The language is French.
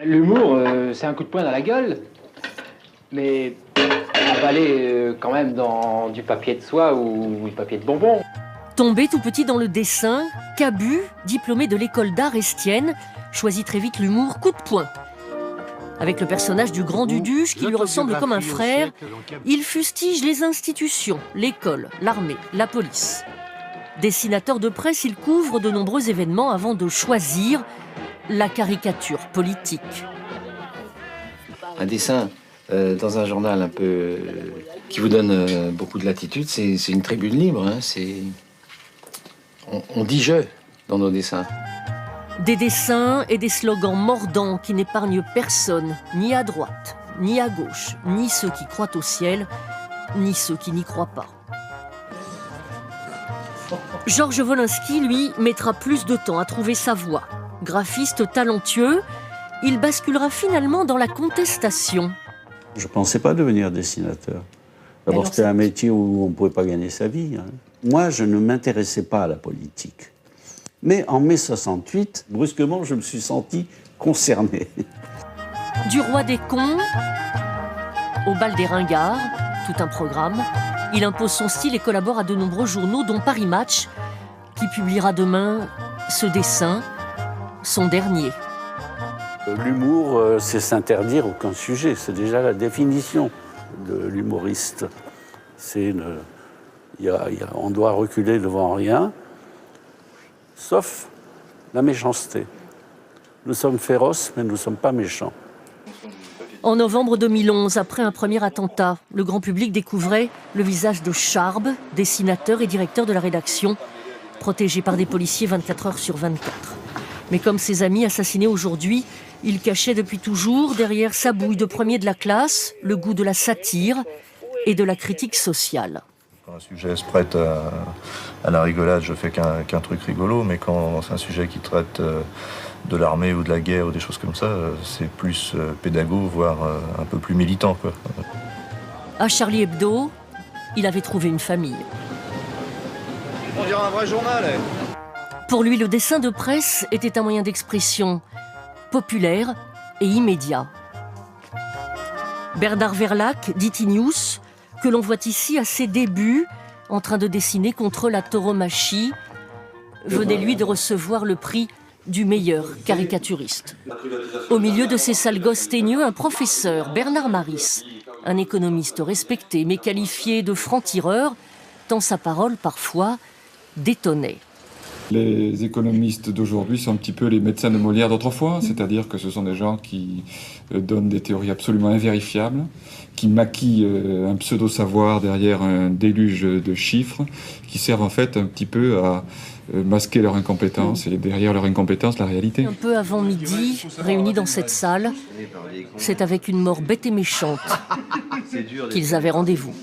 L'humour, c'est un coup de poing dans la gueule, mais emballé quand même dans du papier de soie ou du papier de bonbon. Tombé tout petit dans le dessin, Cabu, diplômé de l'école d'art Estienne, choisit très vite l'humour coup de poing. Avec le personnage du grand Duduche qui lui ressemble comme un frère, il fustige les institutions, l'école, l'armée, la police. Dessinateur de presse, il couvre de nombreux événements avant de choisir la caricature politique. Un dessin dans un journal un peu qui vous donne beaucoup de latitude, c'est une tribune libre. Hein, on dit « je » dans nos dessins. Des dessins et des slogans mordants qui n'épargnent personne, ni à droite, ni à gauche, ni ceux qui croient au ciel, ni ceux qui n'y croient pas. Georges Wolinski, lui, mettra plus de temps à trouver sa voie. Graphiste talentueux, il basculera finalement dans la contestation. Je ne pensais pas devenir dessinateur. D'abord, c'était un métier où on ne pouvait pas gagner sa vie. Hein. Moi, je ne m'intéressais pas à la politique. Mais en mai 68, brusquement, je me suis senti concerné. Du roi des cons au bal des ringards, tout un programme. Il impose son style et collabore à de nombreux journaux, dont Paris Match, qui publiera demain ce dessin, son dernier. L'humour, c'est s'interdire aucun sujet. C'est déjà la définition de l'humoriste. On doit reculer devant rien, sauf la méchanceté. Nous sommes féroces, mais nous ne sommes pas méchants. En novembre 2011, après un premier attentat, le grand public découvrait le visage de Charb, dessinateur et directeur de la rédaction, protégé par des policiers 24 heures sur 24. Mais comme ses amis assassinés aujourd'hui, il cachait depuis toujours derrière sa bouille de premier de la classe le goût de la satire et de la critique sociale. Quand un sujet se prête à la rigolade, je fais qu'un truc rigolo, mais quand c'est un sujet qui traite de l'armée ou de la guerre ou des choses comme ça, c'est plus pédago, voire un peu plus militant, quoi. À Charlie Hebdo, il avait trouvé une famille. On dirait un vrai journal, eh. Pour lui, le dessin de presse était un moyen d'expression populaire et immédiat. Bernard Verlac, d'E-News, que l'on voit ici à ses débuts, en train de dessiner contre la tauromachie, venait lui de recevoir le prix du meilleur caricaturiste. Au milieu de ces sales gosses teigneux, un professeur, Bernard Maris, un économiste respecté mais qualifié de franc-tireur, tant sa parole parfois détonnait. Les économistes d'aujourd'hui sont un petit peu les médecins de Molière d'autrefois, c'est-à-dire que ce sont des gens qui donnent des théories absolument invérifiables, qui maquillent un pseudo-savoir derrière un déluge de chiffres, qui servent en fait un petit peu à masquer leur incompétence, et derrière leur incompétence, la réalité. Un peu avant midi, réunis dans cette salle, c'est avec une mort bête et méchante qu'ils avaient rendez-vous.